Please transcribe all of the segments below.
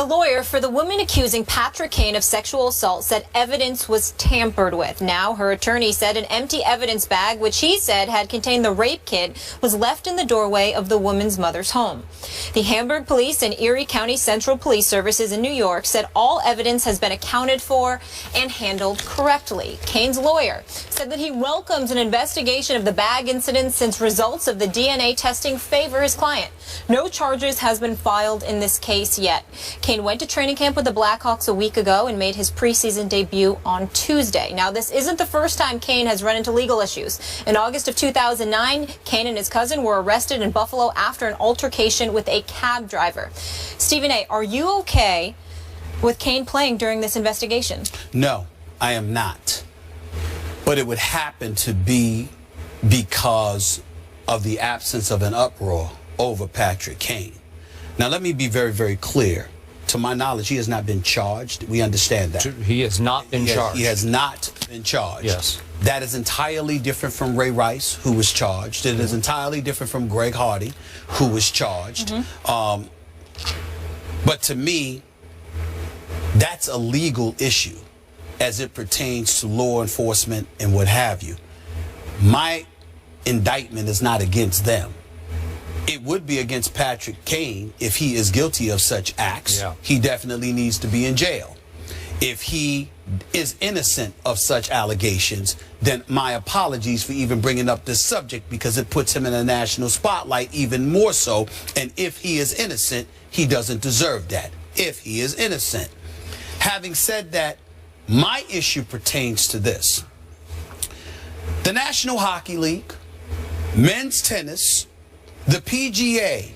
lawyer for the woman accusing Patrick Kane of sexual assault said evidence was tampered with. Now, her attorney said an empty evidence bag, which he said had contained the rape kit, was left in the doorway of the woman's mother's home. The Hamburg Police and Erie County Central Police Services in New York said all evidence has been accounted for and handled correctly. Kane's lawyer said that he welcomes an investigation of the bag incident since results of the DNA testing favor his client. No charges has been filed in this case yet. Kane went to training camp with the Blackhawks a week ago and made his preseason debut on Tuesday. Now, this isn't the first time Kane has run into legal issues. In August of 2009, Kane and his cousin were arrested in Buffalo after an altercation with a cab driver. Stephen A., are you okay with Kane playing during this investigation? No, I am not. But it would happen to be because of the absence of an uproar over Patrick Kane. Now, let me be very, very clear. To my knowledge, he has not been charged. We understand that. He has not been charged. He has not been charged. Yes. That is entirely different from Ray Rice, who was charged. It is entirely different from Greg Hardy, who was charged. But to me, that's a legal issue as it pertains to law enforcement and what have you. My indictment is not against them. It would be against Patrick Kane if he is guilty of such acts. Yeah. He definitely needs to be in jail. If he is innocent of such allegations, then my apologies for even bringing up this subject, because it puts him in a national spotlight even more so. And if he is innocent, he doesn't deserve that. If he is innocent. Having said that, my issue pertains to this. The National Hockey League, men's tennis, the PGA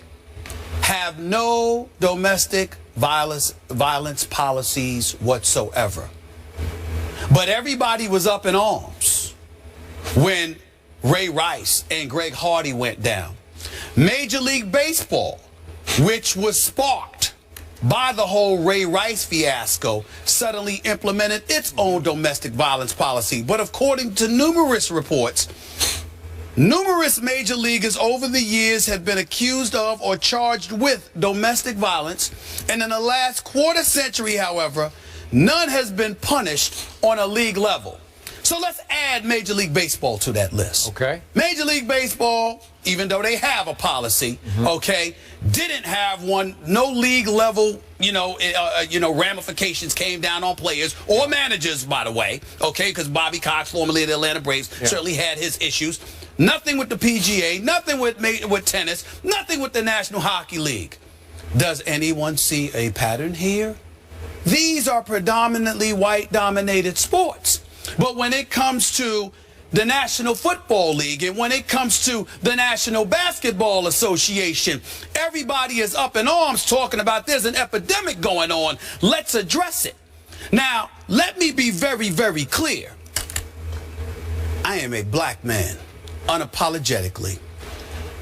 have no domestic violence policies whatsoever. But everybody was up in arms when Ray Rice and Greg Hardy went down. Major League Baseball, which was sparked by the whole Ray Rice fiasco, suddenly implemented its own domestic violence policy. But according to numerous reports, numerous major leaguers over the years have been accused of or charged with domestic violence, and in the last quarter century, however, none has been punished on a league level. So let's add Major League Baseball to that list. Okay. Major League Baseball, even though they have a policy, okay, didn't have one. No league level, ramifications came down on players or managers, by the way, okay, because Bobby Cox, formerly of the Atlanta Braves, certainly had his issues. Nothing with the PGA, nothing with tennis, nothing with the National Hockey League. Does anyone see a pattern here? These are predominantly white-dominated sports. But when it comes to the National Football League and when it comes to the National Basketball Association, everybody is up in arms talking about there's an epidemic going on. Let's address it. Now, let me be very, very clear. I am a black man, unapologetically.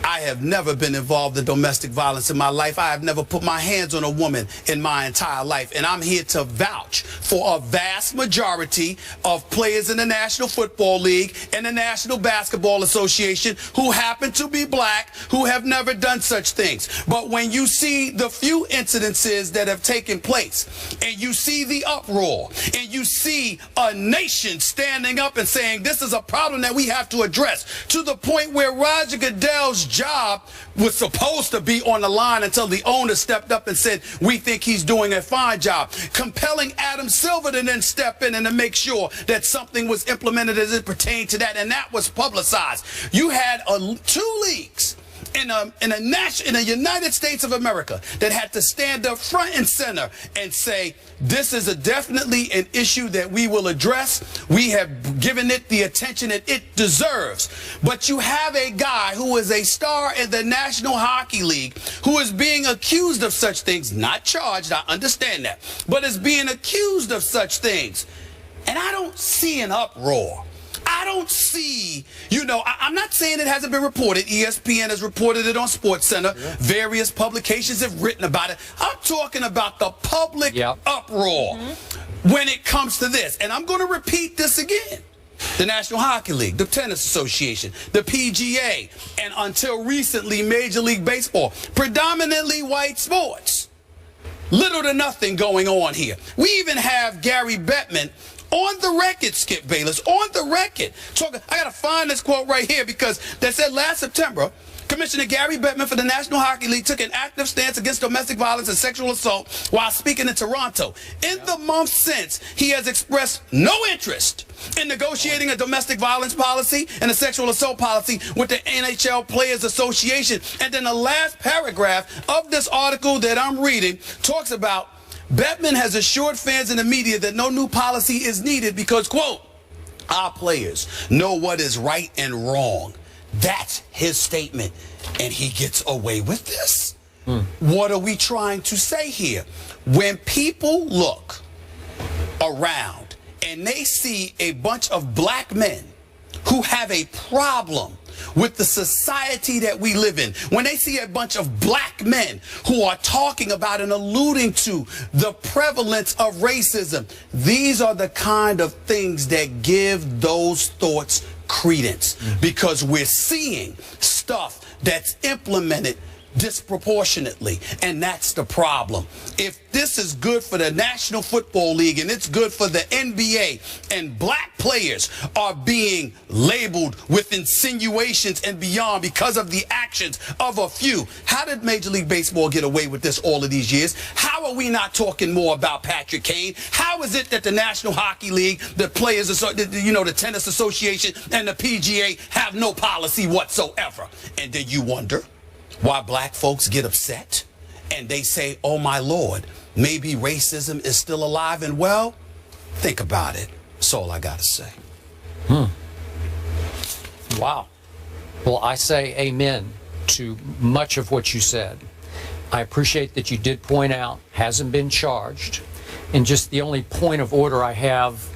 I have never been involved in domestic violence in my life. I have never put my hands on a woman in my entire life. And I'm here to vouch for a vast majority of players in the National Football League and the National Basketball Association who happen to be black, who have never done such things. But when you see the few incidences that have taken place, and you see the uproar, and you see a nation standing up and saying this is a problem that we have to address, to the point where Roger Goodell's job was supposed to be on the line until the owner stepped up and said, we think he's doing a fine job, compelling Adam Silver to then step in and to make sure that something was implemented as it pertained to that, and that was publicized. You had two leagues in the United States of America that had to stand up front and center and say, this is definitely an issue that we will address. We have given it the attention that it deserves. But you have a guy who is a star in the National Hockey League who is being accused of such things, not charged, I understand that, but is being accused of such things. And I don't see an uproar. I don't see, I'm not saying it hasn't been reported. ESPN has reported it on SportsCenter. Yeah. Various publications have written about it. I'm talking about the public uproar when it comes to this. And I'm going to repeat this again. The National Hockey League, the Tennis Association, the PGA, and until recently, Major League Baseball, predominantly white sports, little to nothing going on here. We even have Gary Bettman on the record, Skip Bayless, on the record. I got to find this quote right here, because they said last September, Commissioner Gary Bettman for the National Hockey League took an active stance against domestic violence and sexual assault while speaking in Toronto. In the months since, he has expressed no interest in negotiating a domestic violence policy and a sexual assault policy with the NHL Players Association. And then the last paragraph of this article that I'm reading talks about Bettman has assured fans and the media that no new policy is needed because, quote, our players know what is right and wrong. That's his statement, and he gets away with this. What are we trying to say here? When people look around and they see a bunch of black men who have a problem with the society that we live in, when they see a bunch of black men who are talking about and alluding to the prevalence of racism, these are the kind of things that give those thoughts credence, because we're seeing stuff that's implemented disproportionately, and that's the problem. If this is good for the National Football League and it's good for the NBA, and black players are being labeled with insinuations and beyond because of the actions of a few, how did Major League Baseball get away with this all of these years? How are we not talking more about Patrick Kane? How is it that the National Hockey League, the Players, the Tennis Association, and the PGA have no policy whatsoever? And then you wonder why black folks get upset and they say, oh my Lord, maybe racism is still alive and well? Think about it. That's all I gotta say. Wow. Well, I say amen to much of what you said. I appreciate that you did point out hasn't been charged. And just the only point of order I have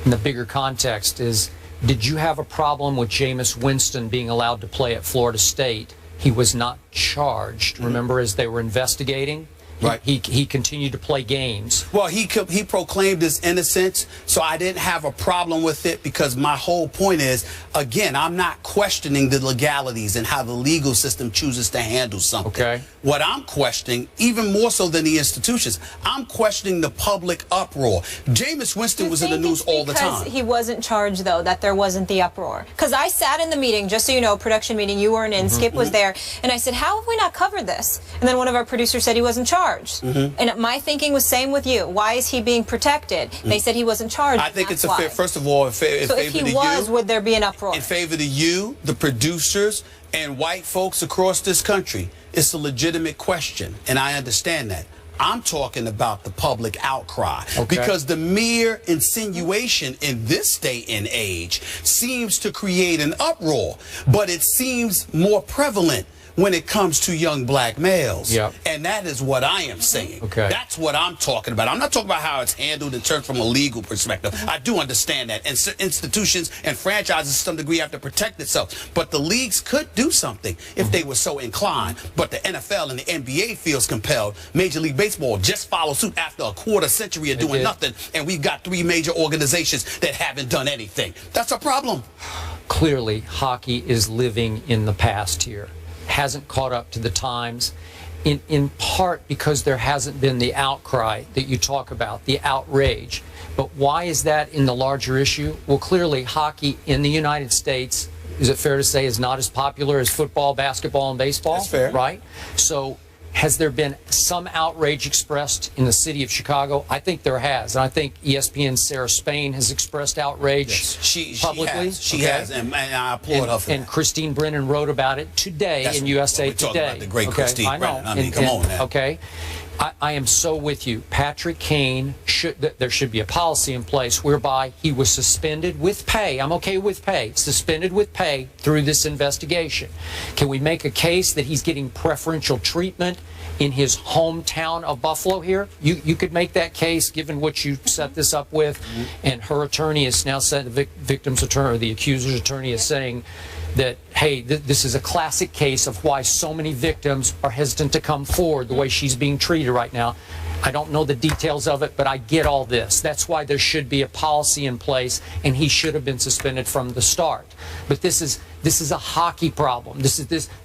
in the bigger context is, did you have a problem with Jameis Winston being allowed to play at Florida State? He was not charged, remember, as they were investigating? Right. He continued to play games. Well, he proclaimed his innocence, so I didn't have a problem with it, because my whole point is, again, I'm not questioning the legalities and how the legal system chooses to handle something. Okay. What I'm questioning, even more so than the institutions, I'm questioning the public uproar. Jameis Winston was in the news all the time. Because he wasn't charged, though, that there wasn't the uproar. Because I sat in the meeting, just so you know, production meeting, you weren't in, Skip was there, and I said, how have we not covered this? And then one of our producers said he wasn't charged. And my thinking was same with you. Why is he being protected? They said he wasn't charged. I think it's a fair, first of all, in favor so if he was, would there be an uproar? In favor to you, the producers, and white folks across this country, it's a legitimate question, and I understand that. I'm talking about the public outcry, because the mere insinuation in this day and age seems to create an uproar, but it seems more prevalent when it comes to young black males. And that is what I am saying. That's what I'm talking about. I'm not talking about how it's handled in terms from a legal perspective. I do understand that. And institutions and franchises to some degree have to protect itself. But the leagues could do something if they were so inclined. But the NFL and the NBA feels compelled. Major League Baseball just followed suit after a quarter century of doing nothing. And we've got 3 major organizations that haven't done anything. That's a problem. Clearly, hockey is living in the past here. Hasn't caught up to the times, in part because there hasn't been the outcry that you talk about, the outrage. But why is that in the larger issue? Well, clearly hockey in the United States, is it fair to say, is not as popular as football, basketball, and baseball? That's fair. Right? So has there been some outrage expressed in the city of Chicago? I think there has. And I think ESPN's Sarah Spain has expressed outrage publicly. She has, and I applaud her for that. And Christine Brennan wrote about it today in USA Today. We're talking about the great Christine Brennan. I mean, come on now. I am so with you. Patrick Kane, there should be a policy in place whereby he was suspended with pay. I'm okay with pay. Suspended with pay through this investigation. Can we make a case that he's getting preferential treatment in his hometown of Buffalo here? You could make that case given what you set this up with. And her attorney is now said, the victim's attorney, or the accuser's attorney is saying that, hey, this is a classic case of why so many victims are hesitant to come forward the way she's being treated right now. I don't know the details of it, but I get all this. That's why there should be a policy in place, and he should have been suspended from the start. But this is a hockey problem.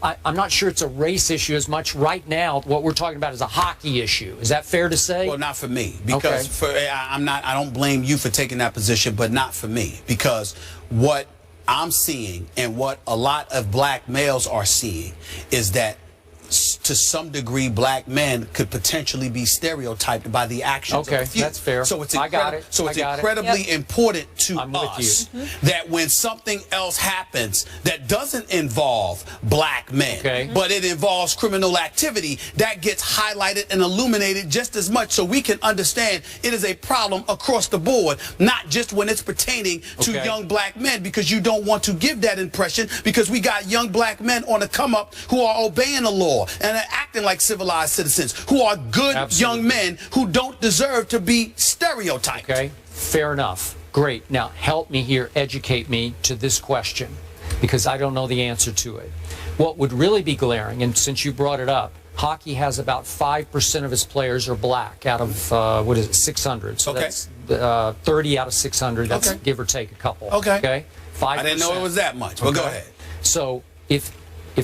I'm not sure it's a race issue as much right now. What we're talking about is a hockey issue. Is that fair to say? Well, not for me, because I don't blame you for taking that position, but not for me, because what I'm seeing and what a lot of black males are seeing is that to some degree, black men could potentially be stereotyped by the actions of a few. That's fair. So it's incredibly important to us that when something else happens that doesn't involve black men, but it involves criminal activity, that gets highlighted and illuminated just as much, so we can understand it is a problem across the board, not just when it's pertaining to young black men, because you don't want to give that impression, because we got young black men on the come up who are obeying the law and are acting like civilized citizens, who are good young men who don't deserve to be stereotyped. Okay, fair enough. Great. Now help me here, educate me to this question, because I don't know the answer to it. What would really be glaring, and since you brought it up, hockey has about 5% of its players are black out of, what is it, 600. So that's 30 out of 600. That's give or take a couple. Okay. 5%. I didn't know it was that much, but go ahead. So if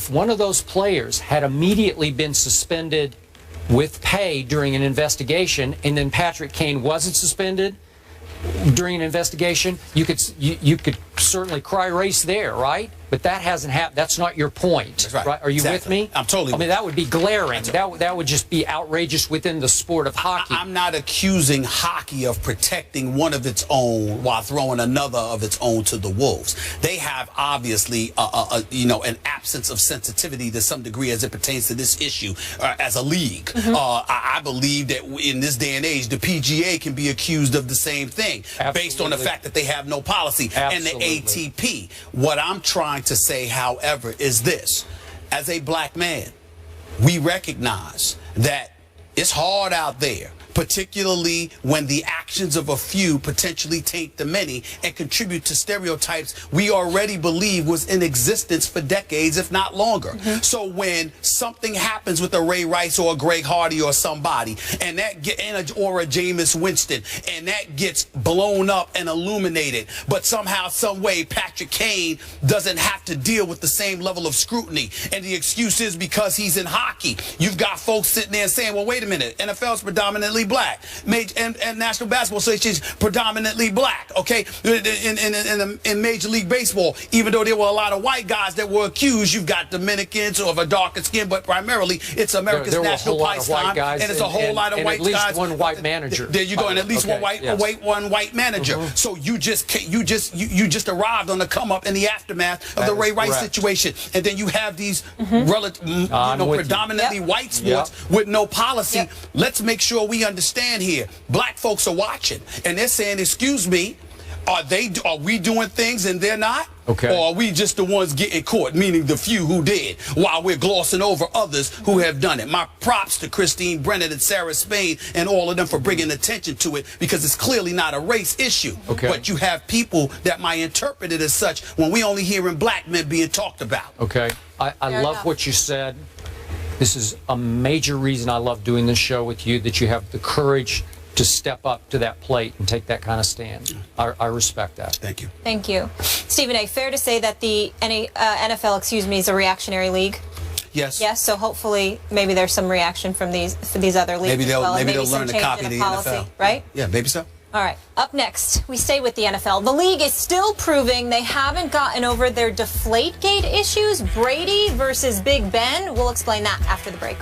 one of those players had immediately been suspended with pay during an investigation, and then Patrick Kane wasn't suspended during an investigation, you could certainly cry race there, right? But that hasn't happened. That's not your point. That's right. Are you with me? I'm totally with you. That would be glaring. That would just be outrageous within the sport of hockey. I'm not accusing hockey of protecting one of its own while throwing another of its own to the wolves. They have obviously, an absence of sensitivity to some degree as it pertains to this issue as a league. I believe that in this day and age, the PGA can be accused of the same thing based on the fact that they have no policy. And the ATP. What I'm trying to say, however, is this: as a black man, we recognize that it's hard out there, particularly when the actions of a few potentially taint the many and contribute to stereotypes we already believe was in existence for decades, if not longer. So when something happens with a Ray Rice or a Greg Hardy or somebody, and or a Jameis Winston, and that gets blown up and illuminated, but somehow, some way, Patrick Kane doesn't have to deal with the same level of scrutiny, and the excuse is because he's in hockey. You've got folks sitting there saying, well, wait a minute, NFL's predominantly black, and National Basketball Association is predominantly black. Okay, in Major League Baseball, even though there were a lot of white guys that were accused, you've got Dominicans or of a darker skin, but primarily it's America's national pastime, and it's a whole lot of white guys. At least one white manager. There you go, and at least one white manager. So you just arrived on the come up in the aftermath of the Ray Rice situation, and then you have these predominantly white sports with no policy. Let's make sure we understand here. Black folks are watching, and they're saying, excuse me, are we doing things and they're not? Or are we just the ones getting caught, meaning the few who did, while we're glossing over others who have done it? My props to Christine Brennan and Sarah Spain and all of them for bringing attention to it, because it's clearly not a race issue. But you have people that might interpret it as such when we only hearing black men being talked about. I love what you said. This is a major reason I love doing this show with you, that you have the courage to step up to that plate and take that kind of stand. I respect that. Thank you. Thank you. Stephen A., fair to say that the NFL, is a reactionary league? Yes. Yes, so hopefully maybe there's some reaction from these other leagues as well. Maybe they'll learn to copy the NFL. Right? Yeah, maybe so. All right, up next, we stay with the NFL. The league is still proving they haven't gotten over their Deflategate issues. Brady versus Big Ben. We'll explain that after the break.